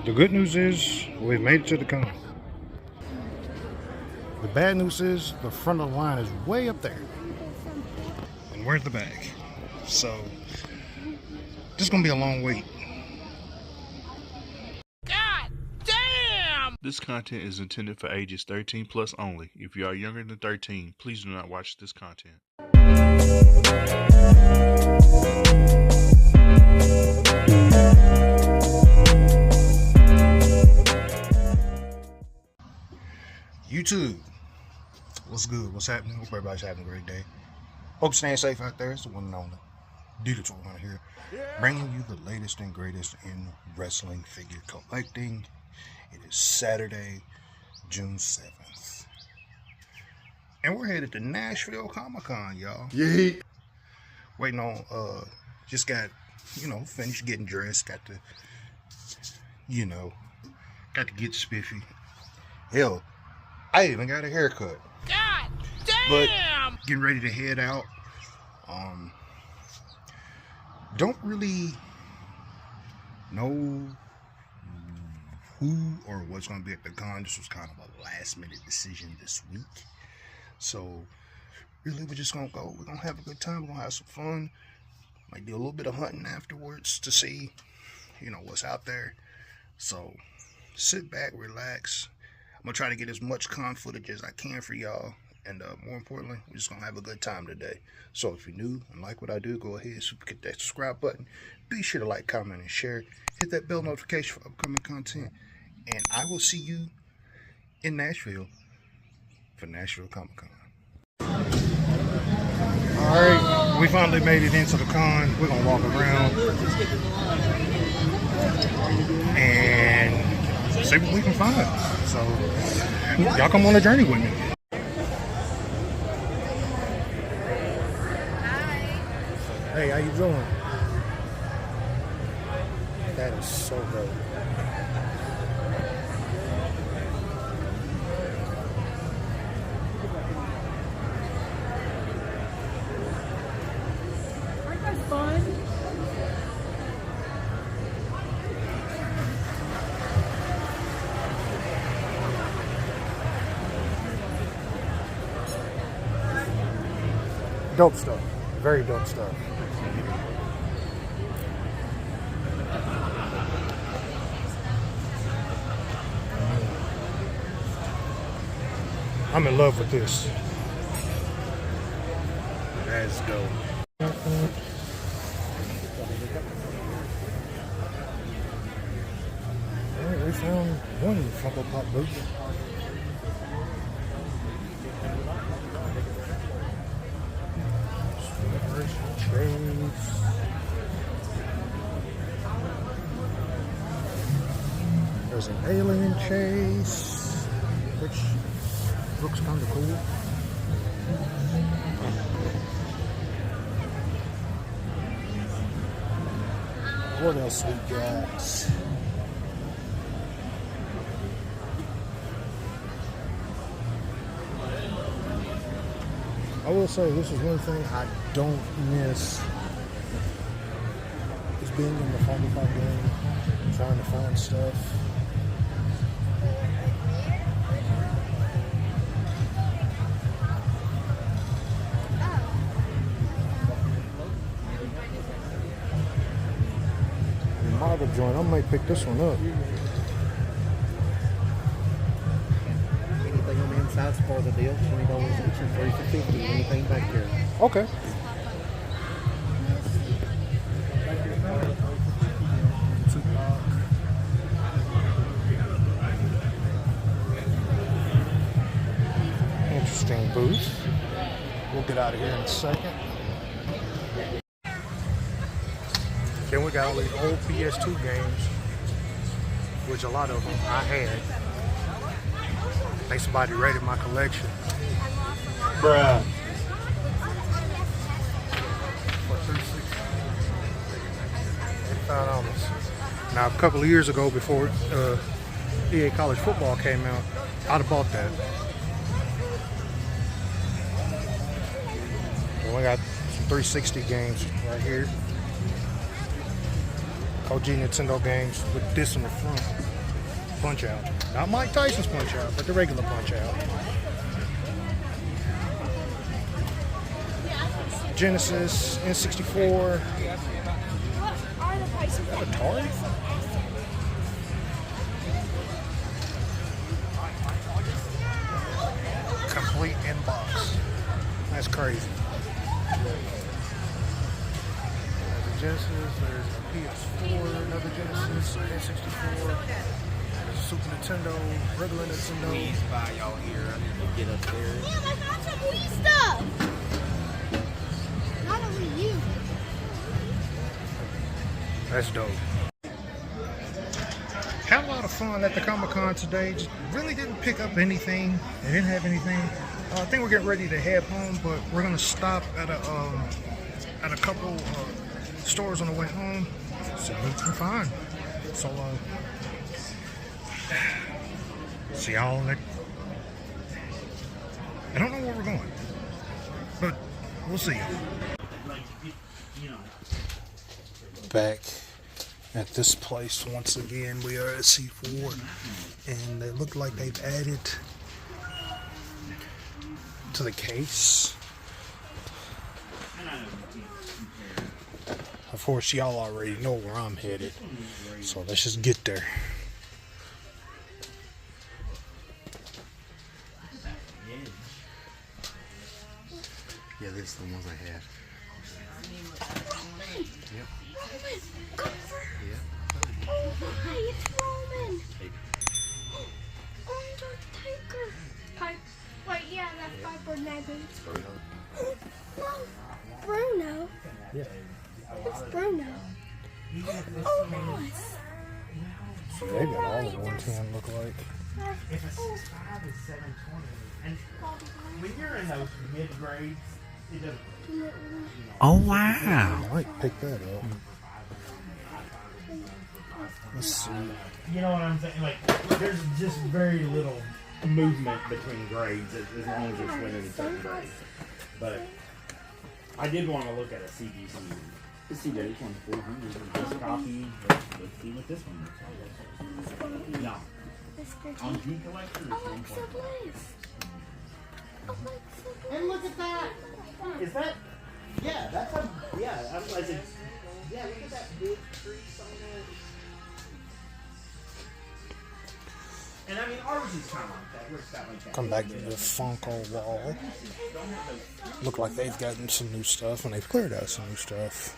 The good news is we've made it to the con. The bad news is the front of the line is way up there. And we're at the back. So, this is going to be a long wait. God damn! This content is intended for ages 13 plus only. If you are younger than 13, please do not watch this content. YouTube, what's good? What's happening? Hope everybody's having a great day. Hope you're staying safe out there. It's the one and only Digital One here, bringing you the latest and greatest in wrestling figure collecting. It is Saturday, June 7th, and we're headed to Nashville Comic Con, y'all. Yeah. Waiting on, just got, finished getting dressed. Got to get spiffy. Hell, I even got a haircut. God damn! But getting ready to head out. Don't really know who or what's going to be at the con. This was kind of a last minute decision this week. So really we're just going to go. We're going to have a good time. We're going to have some fun. Might do a little bit of hunting afterwards to see, what's out there. So sit back, relax. I'm going to try to get as much con footage as I can for y'all. And more importantly, we're just going to have a good time today. So if you're new and like what I do, go ahead and hit that subscribe button. Be sure to like, comment, and share. Hit that bell notification for upcoming content. And I will see you in Nashville for Nashville Comic Con. Alright, we finally made it into the con. We're going to walk around and see what we can find. So, y'all come on a journey with me. Hey, how you doing? That is so dope. Aren't those fun? Dope stuff. Very dope stuff. I'm in love with this. Let's go. Alright, we found one Funko Pop booth. Chase. There's an alien chase, which looks kind of cool. What else we got? I will say this is one thing I don't miss is being in the Funko Pop game, trying to find stuff. Marble joint, I might pick this one up. Anything on the inside's part of the deal. $20 each and $3 for $50. Anything back here. Okay. Interesting booth. We'll get out of here in a second. Then we got all these old PS2 games, which a lot of them I had. I think somebody raided my collection. Bruh. For $85. Now, a couple of years ago, before EA College Football came out, I'd have bought that. And we got some 360 games right here. OG Nintendo games with this in the front. Punch Out. Not Mike Tyson's Punch Out, but the regular Punch Out. Genesis, N64. Atari? Complete inbox. That's crazy. There's a Genesis, there's a PS4, another Genesis, N64, there's a Super Nintendo, regular Nintendo. Please buy y'all here. I need to get upstairs. Damn, I found some Wii stuff! Not a Wii U. That's dope. Had a lot of fun at the Comic Con today. Just really didn't pick up anything. They didn't have anything. I think we're getting ready to head home, but we're gonna stop at a couple stores on the way home. So we can find. So see y'all. I don't know where we're going, but we'll see y'all. Back at this place once again. We are at C4, and they look like they've added to the case. Of course, y'all already know where I'm headed, so let's just get there. Yeah, this is the ones I had. Yep. Oh my, it's Roman! Undertaker! Pipe. Wait, yeah, that's Piper Neville. No, Bruno. Yeah. It's Bruno. Oh, nice. So they got all the 110 look like. If a 6'5" is 720, and when you're in those mid grades, it doesn't. Oh, wow. I might pick that up. Let's see. You know what I'm saying? Like, there's just very little movement between grades as long as it's within a certain grade. But I did want to look at a CGC. The CJ one's 400. This copy. Let's see what this one looks like. No. On G Collector, it's 1.5. And look at that! Is that? Yeah, that's a. Yeah, I was like, yeah, look at that big crease on there. And I mean, ours is kind of like that. We're got like that. Come back to the Funko wall. Look like they've gotten some new stuff, and they've cleared out some new stuff.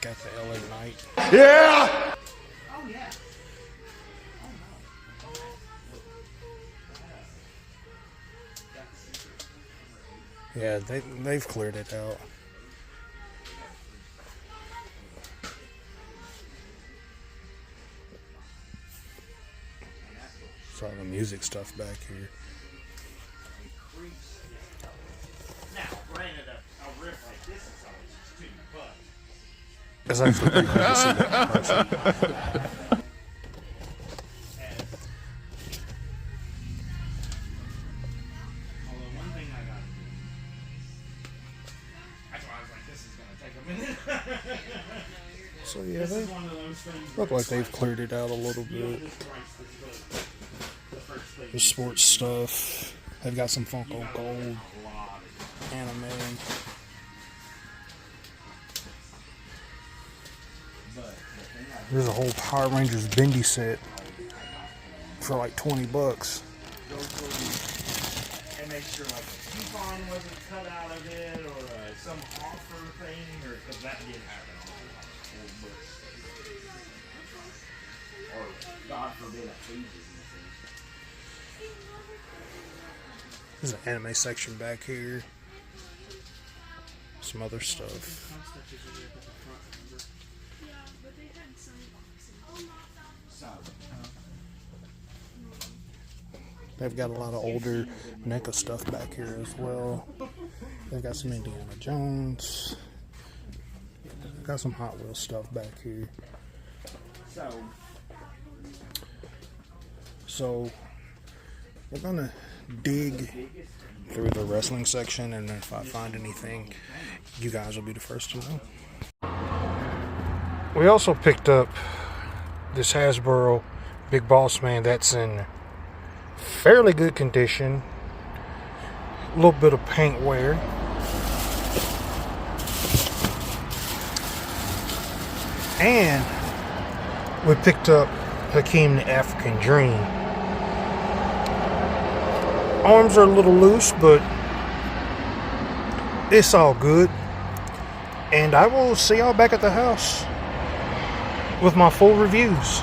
Got the LA Knight. Yeah! Oh, yeah. Yeah, they've cleared it out. Saw the music stuff back here. Now, granted, a riff like this is always just too much. It's actually pretty cool to see that in person. Although one thing I got to do. That's why I was like, this is going to take a minute. So yeah, This they is one of those things. look like they've cleared it out a little bit. The sports stuff. They've got some Funko Gold anime. There's a whole Power Rangers bendy set for like $20. And make sure like a coupon wasn't cut out of it or some offer thing, or because that did happen on old books. Or God forbid a pages missing. There's an anime section back here. Some other stuff. They've got a lot of older NECA stuff back here as well. They've got some Indiana Jones. They've got some Hot Wheels stuff back here. So we're gonna dig through the wrestling section, and if I find anything, you guys will be the first to know. We also picked up this Hasbro Big Boss Man that's in fairly good condition. A little bit of paint wear. And we picked up Hakeem the African Dream. Arms are a little loose, but it's all good. And I will see y'all back at the house with my full reviews.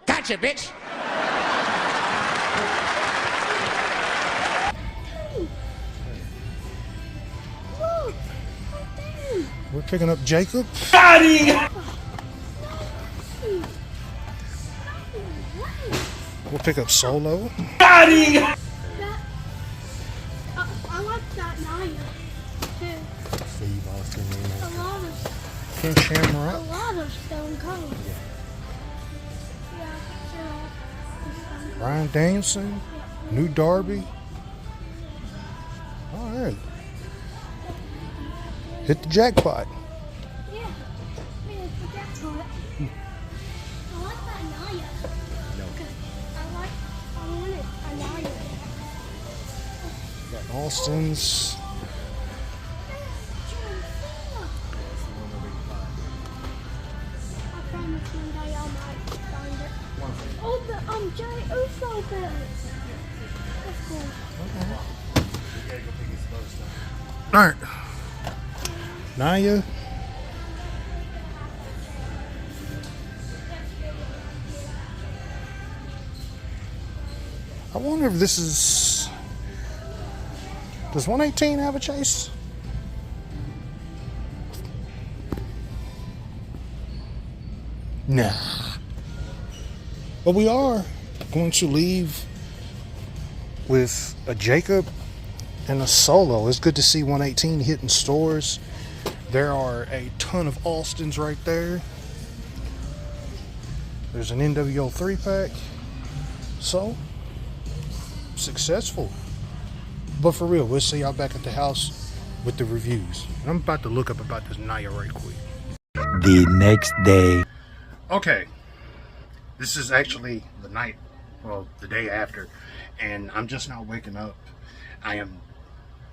Gotcha, bitch. Look. We're picking up Jacob. We'll pick up Solo. That, I like that Naya too. Steve Austin, A lot of Ken a Shamrock. lot of Stone Cold. Yeah, Stone Ryan Danielson. New Darby. Alright. Hit the jackpot. Yeah, it's the jackpot. I like that Naya. No. I wanted a Naya. Got Austin's. I promise one day I might find it. Oh, the Jay Uso belt. That's cool. Alright. Naya. I wonder if this is. Does 118 have a chase? Nah. But we are going to leave with a Jacob and a Solo. It's good to see 118 hitting stores. There are a ton of Austins right there. There's an NWO 3-pack. So, successful. But for real, we'll see y'all back at the house with the reviews. And I'm about to look up about this Naya right quick. The next day. Okay. This is actually the night, well, the day after. And I'm just now waking up. I am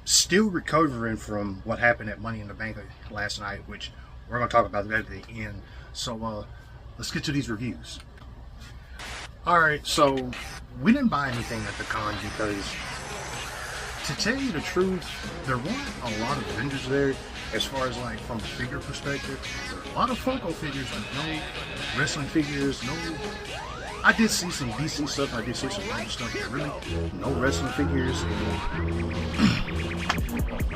still recovering from what happened at Money in the Bank last night, which we're going to talk about that at the end. So let's get to these reviews. Alright, so we didn't buy anything at the con because, to tell you the truth, there weren't a lot of vendors there as far as like from a figure perspective. A lot of Funko figures, but no wrestling figures, no. I did see some DC stuff, I did see some other stuff, but really no wrestling figures.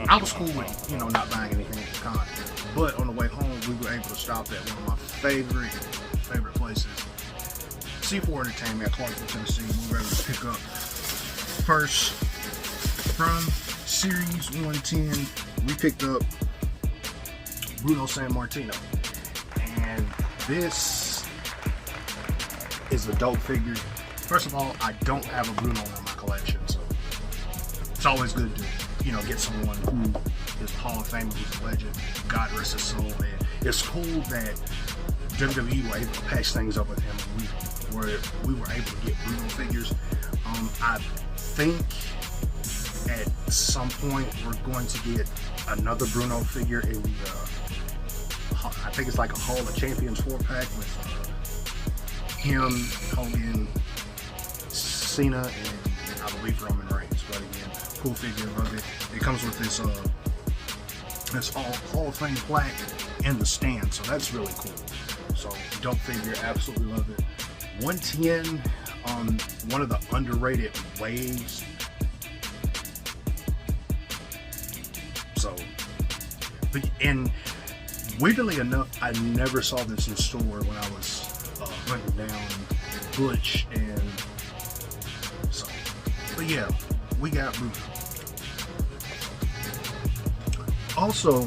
I was cool with, not buying anything at the con. But on the way home, we were able to stop at one of my favorite places, C4 Entertainment, Clarksville, Tennessee. We were able to pick up first from Series 110. We picked up Bruno Sammartino, and this is a dope figure. First of all, I don't have a Bruno in my collection, so it's always good to get someone who is Hall of Fame, who's a legend. God rest his soul. And it's cool that WWE were able to patch things up with him. We were able to get Bruno figures. I think at some point we're going to get another Bruno figure in the I think it's like a Hall of Champions 4-pack with him, Hogan, Cena, and I believe Roman Reigns. But again, cool figure, love it. It comes with this Hall of Fame plaque and the stand, so that's really cool. So dope figure, absolutely love it. 110, one of the underrated waves. So, and weirdly enough, I never saw this in store when I was hunting down Butch, and so, but yeah, we got Bruno. Also,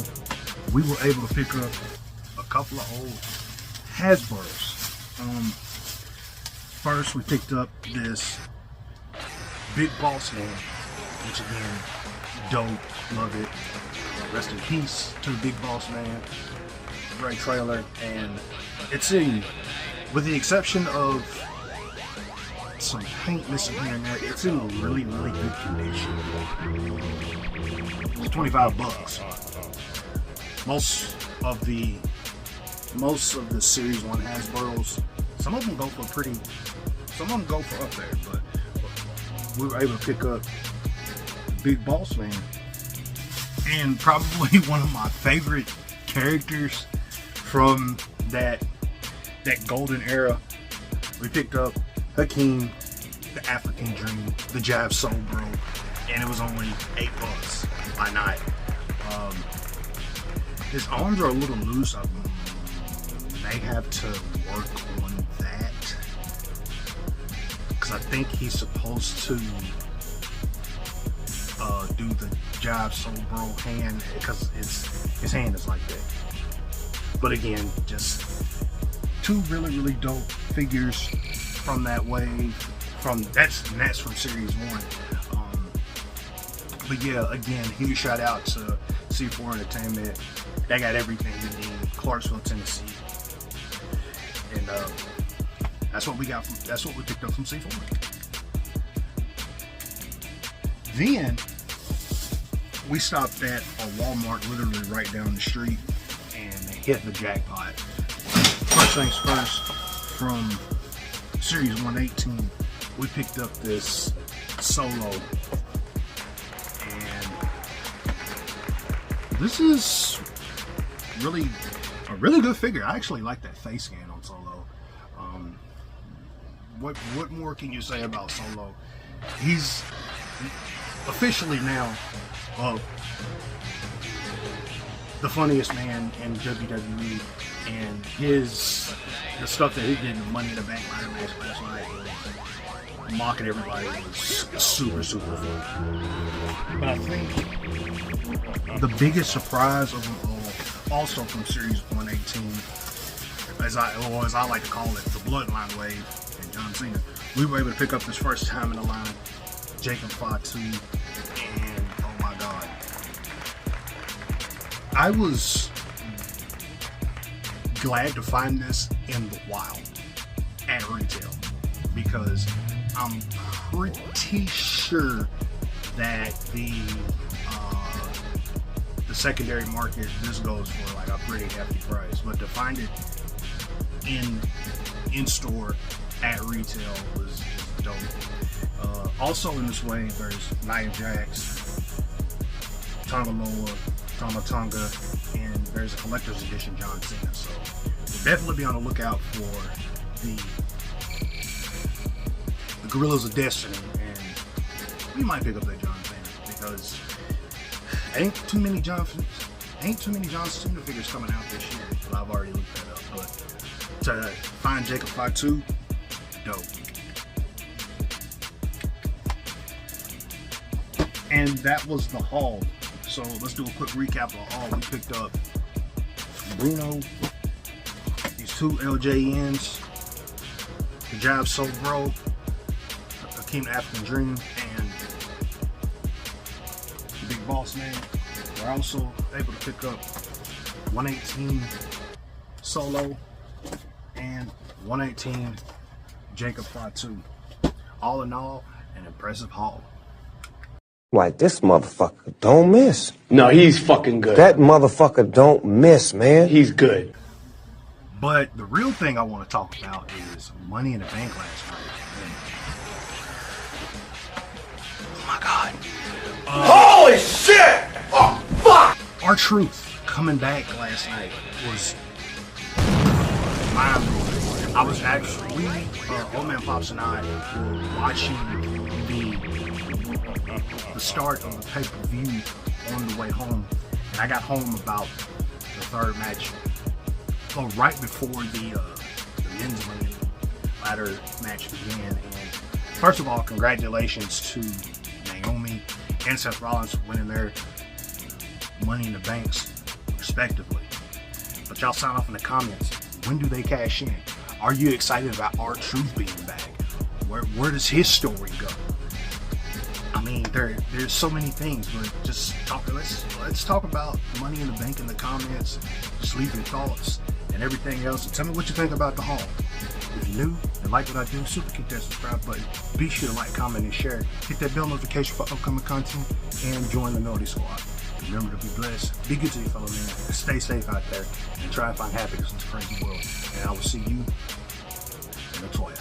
we were able to pick up a couple of old Hasbros. First, we picked up this Big Boss Man, which again, dope, love it. Rest in peace to the Big Boss Man. Great trailer, and it's in, with the exception of some paint missing here and there, it's in really, really good condition. It's $25. Most of the Series 1 Hasbros, some of them go for up there, but we were able to pick up Big Boss Man. And probably one of my favorite characters from that golden era. We picked up Hakeem, the African Dream, the Jive Soul Bro, and it was only $8 by night. His arms are a little loose. I may have to work on that because I think he's supposed to do the Jive Soul Bro hand because his hand is like that. But again, just two really, really dope figures from that wave. That's from Series 1. But yeah, again, huge shout out to C4 Entertainment. They got everything you need. Clarksville, Tennessee, and that's what we picked up from C4. Then we stopped at a Walmart literally right down the street and hit the jackpot. First things first, from Series 118, we picked up this Solo. And this is a really good figure. I actually like that face scan on Solo. What more can you say about Solo? He's officially now the funniest man in WWE, and the stuff that he did in the Money in the Bank ladder match last night, mocking everybody, was super, super fun. But I think the biggest surprise of them all, also from Series 118, as I like to call it, the Bloodline wave and John Cena, we were able to pick up this first time in the line, Jacob Fatu, and oh my god, I was glad to find this in the wild at retail because I'm pretty sure that the secondary market, this goes for like a pretty hefty price, but to find it in store at retail was just dope. Also in this way, there's Nia Jax, Tongaloa, Tama and there's a collector's edition John Cena. So we'll definitely be on the lookout for the Gorillas of Destiny, and we might pick up that John Cena because ain't too many John Cena figures coming out this year. But I've already looked that up. But to find Jacob Fatu, dope. And that was the haul. So let's do a quick recap of the haul. We picked up Bruno, these two LJNs, the Jive Soul Bro, Hakeem African Dream, and the Big Boss Man. We're also able to pick up 118 Solo and 118 Jacob Fatu. All in all, an impressive haul. Like, this motherfucker don't miss. No, he's fucking good. That motherfucker don't miss, man. He's good. But the real thing I want to talk about is Money in the Bank last night. Oh my god. Holy shit! Oh, fuck! R-Truth coming back last night was mind-blowing. I was actually, Old Man Pops and I were watching the start of the pay-per-view on the way home, and I got home about the third match, well, right before the men's winning ladder match began. And first of all, congratulations to Naomi and Seth Rollins for winning their Money in the Banks respectively. But y'all sign off in the comments, when do they cash in? Are you excited about R-Truth being back? Where does his story go? I mean, there's so many things, but just let's talk about Money in the Bank in the comments. Just leave your thoughts, and everything else. And tell me what you think about the haul. If you're new and like what I do, super kick that subscribe button. Be sure to like, comment, and share. Hit that bell notification for upcoming content and join the Naughty Squad. Remember to be blessed, be good to your fellow man, stay safe out there, and try to find happiness in this crazy world. And I will see you in the toilet.